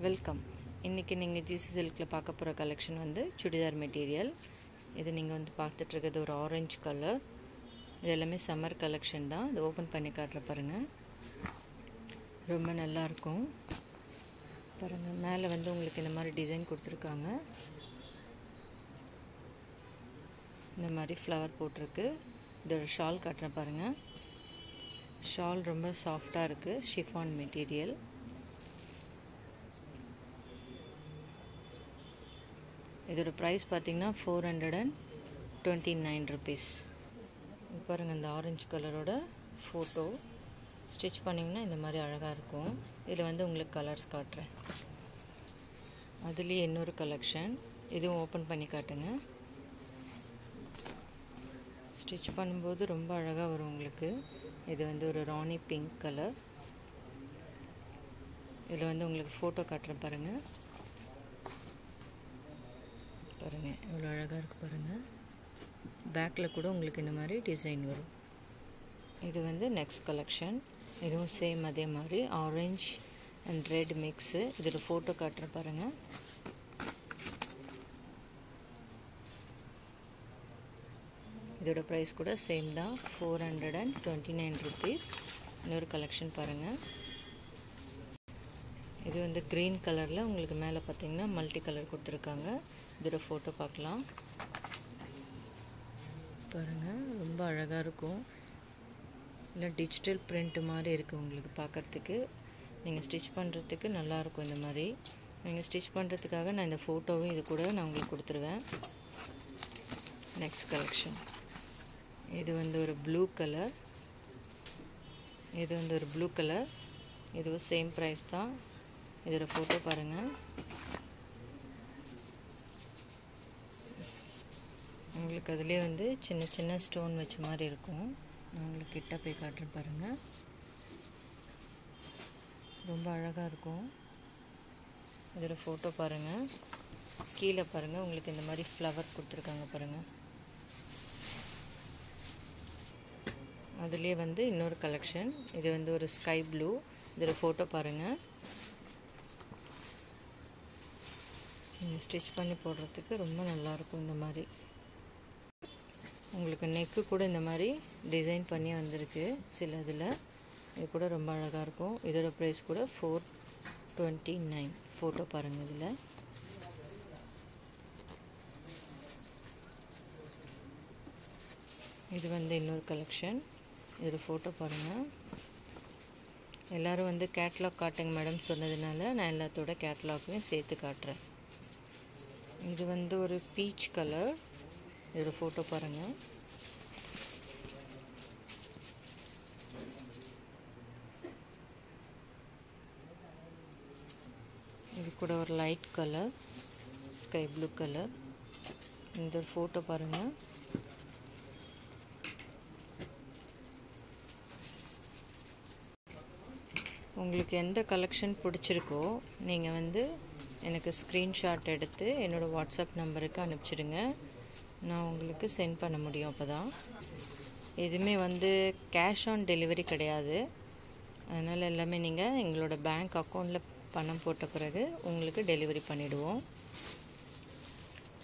Welcome. இன்றைக்கி நீங்கள் GC சில்கில் பார்க்க போகிற கலெக்ஷன் வந்து சுடிதார் மெட்டீரியல். இது நீங்கள் வந்து பார்த்துட்ருக்கிறது ஒரு ஆரஞ்சு கலர். இது எல்லாமே சம்மர் கலெக்ஷன் தான். இது ஓப்பன் பண்ணி காட்டுற பாருங்கள். ரொம்ப நல்லாயிருக்கும் பாருங்கள். மேலே வந்து உங்களுக்கு இந்த மாதிரி டிசைன் கொடுத்துருக்காங்க. இந்த மாதிரி ஃப்ளவர் போட்டிருக்கு. இதோட ஷால் காட்டுறேன் பாருங்கள். ஷால் ரொம்ப சாஃப்டாக இருக்குது. Chiffon material. இதோட ப்ரைஸ் பார்த்திங்கன்னா 429 rupees. பாருங்கள், இந்த ஆரஞ்சு கலரோட ஃபோட்டோ ஸ்டிச் பண்ணிங்கன்னா இந்த மாதிரி அழகாக இருக்கும். இதில் வந்து உங்களுக்கு கலர்ஸ் காட்டுறேன். அதுலேயே இன்னொரு கலெக்ஷன், இதுவும் ஓப்பன் பண்ணி காட்டுங்க. ஸ்டிச் பண்ணும்போது ரொம்ப அழகாக வரும் உங்களுக்கு. இது வந்து ஒரு ராணி பிங்க் கலர். இதில் வந்து உங்களுக்கு ஃபோட்டோ காட்டுறேன் பாருங்கள். பாருங்கள் எவ்வளோ அழகாக இருக்குது பாருங்கள். பேக்கில் கூட உங்களுக்கு இந்த மாதிரி டிசைன் வரும். இது வந்து நெக்ஸ்ட் கலெக்ஷன். இதுவும் சேம் அதே மாதிரி ஆரஞ்ச் அண்ட் ரெட் மிக்ஸு. இதோட ஃபோட்டோ காட்டுறேன் பாருங்கள். இதோட ப்ரைஸ் கூட சேம் தான், 429 rupees. இன்னொரு கலெக்ஷன் பாருங்கள். இது வந்து க்ரீன் கலரில் உங்களுக்கு மேலே பார்த்திங்கன்னா மல்டி கலர் கொடுத்துருக்காங்க. இதோட ஃபோட்டோ பார்க்கலாம் பாருங்கள். ரொம்ப அழகாக இருக்கும். இல்லை டிஜிட்டல் பிரிண்ட் மாதிரி இருக்குது உங்களுக்கு பார்க்குறதுக்கு. நீங்கள் ஸ்டிச் பண்ணுறதுக்கு நல்லாயிருக்கும். இந்த மாதிரி நீங்கள் ஸ்டிச் பண்ணுறதுக்காக நான் இந்த ஃபோட்டோவும் இது கூட நான் உங்களுக்கு கொடுத்துருவேன். Next collection. இது வந்து ஒரு ப்ளூ கலர். இது வந்து ஒரு ப்ளூ கலர். இதுவும் சேம் ப்ரைஸ் தான். இதோட ஃபோட்டோ பாருங்கள். உங்களுக்கு அதிலே வந்து சின்ன சின்ன ஸ்டோன் வச்ச மாதிரி இருக்கும். நான் உங்களுக்கு கிட்ட போய் காட்டுறேன் பாருங்கள். ரொம்ப அழகாக இருக்கும். இதோட ஃபோட்டோ பாருங்கள். கீழே பாருங்கள், உங்களுக்கு இந்த மாதிரி ஃப்ளவர் கொடுத்துருக்காங்க பாருங்கள். அதுலேயே வந்து இன்னொரு கலெக்ஷன். இது வந்து ஒரு ஸ்கை ப்ளூ. இதோட ஃபோட்டோ பாருங்கள். நீங்கள் ஸ்டிச் பண்ணி போடுறதுக்கு ரொம்ப நல்லாயிருக்கும். இந்த மாதிரி உங்களுக்கு நெக்கு கூட இந்த மாதிரி டிசைன் பண்ணி வந்திருக்கு சில இதில். இது கூட ரொம்ப அழகாக இருக்கும். இதோட ப்ரைஸ் கூட 429. ஃபோட்டோ பாருங்கள். இதில் இது வந்து இன்னொரு கலெக்ஷன். இதோட ஃபோட்டோ பாருங்கள். எல்லோரும் வந்து கேட்லாக் காட்டுங்க மேடம் சொன்னதுனால நான் எல்லாத்தோட கேட்லாக்கையும் சேர்த்து காட்டுறேன். இது வந்து ஒரு பீச் கலர். இதோட ஃபோட்டோ பாருங்கள். இது கூட ஒரு light colour sky blue colour. இந்த ஒரு ஃபோட்டோ பாருங்கள். உங்களுக்கு எந்த கலெக்ஷன் பிடிச்சிருக்கோ நீங்கள் வந்து எனக்கு ஸ்க்ரீன்ஷாட் எடுத்து என்னோடய வாட்ஸ்அப் நம்பருக்கு அனுப்பிச்சிடுங்க. நான் உங்களுக்கு சென்ட் பண்ண முடியும். அப்போ தான் எதுவுமே வந்து கேஷ் ஆன் டெலிவரி கிடையாது. அதனால் எல்லாமே நீங்கள் எங்களோட பேங்க் அக்கௌண்ட்டில் பணம் போட்ட பிறகு உங்களுக்கு டெலிவரி பண்ணிவிடுவோம்.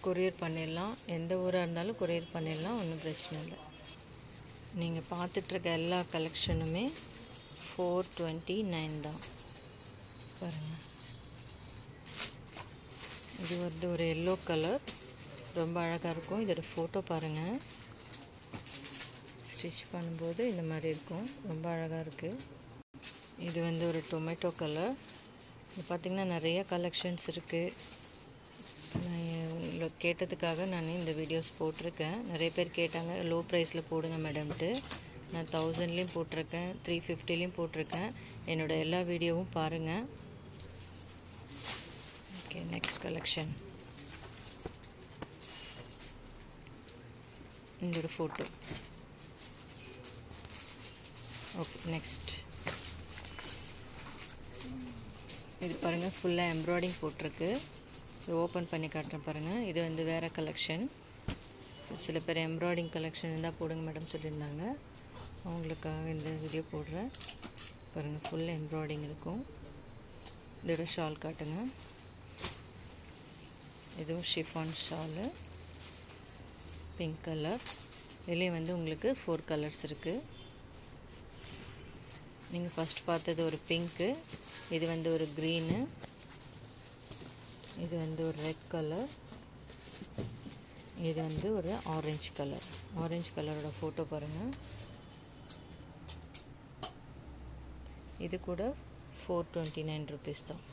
கொரியர் பண்ணிடலாம். எந்த ஊராக இருந்தாலும் கொரியர் பண்ணிடலாம். ஒன்றும் பிரச்சனை இல்லை. நீங்கள் பார்த்துட்ருக்க எல்லா கலெக்ஷனுமே 429 தான் பாருங்கள். இது வந்து ஒரு எல்லோ கலர். ரொம்ப அழகாக இருக்கும். இதோட ஃபோட்டோ பாருங்கள். ஸ்டிச் பண்ணும்போது இந்த மாதிரி இருக்கும். ரொம்ப அழகாக இருக்குது. இது வந்து ஒரு டொமேட்டோ கலர். இது பார்த்திங்கன்னா நிறைய கலெக்ஷன்ஸ் இருக்குது. நான் உங்களுக்கு கேட்டதுக்காக நான் இந்த வீடியோஸ் போட்டிருக்கேன். நிறைய பேர் கேட்டாங்க லோ ப்ரைஸில் போடுங்க மேடம்ட்டு. நான் 1000லேயும் போட்டிருக்கேன், 350லேயும் போட்டிருக்கேன். என்னோடய எல்லா வீடியோவும் பாருங்கள். Okay, next collection. இதோட ஃபோட்டோ. Okay, next. இது பாருங்கள், ஃபுல்லாக எம்ப்ராய்டிங் போட்டிருக்கு. இது ஓப்பன் பண்ணி காட்டுறேன் பாருங்கள். இது வந்து வேறு கலெக்ஷன். சில பேர் எம்ப்ராய்டிங் கலெக்ஷன் இருந்தால் போடுங்க மேடம் சொல்லியிருந்தாங்க. அவங்களுக்காக இந்த வீடியோ போடுறேன் பாருங்கள். ஃபுல் எம்ப்ராய்டிங் இருக்கும். இதோட ஷால் காட்டுங்க. இதுவும் ஷிஃபான் ஷாலு, பிங்க் கலர். இதுலேயே வந்து உங்களுக்கு 4 கலர்ஸ் இருக்குது. நீங்கள் ஃபஸ்ட் பார்த்தது ஒரு பிங்க்கு, இது வந்து ஒரு க்ரீனு, இது வந்து ஒரு ரெட் கலர், இது வந்து ஒரு ஆரஞ்சு கலர். ஆரஞ்சு கலரோட ஃபோட்டோ பாருங்கள். இது கூட 429 rupees தான்.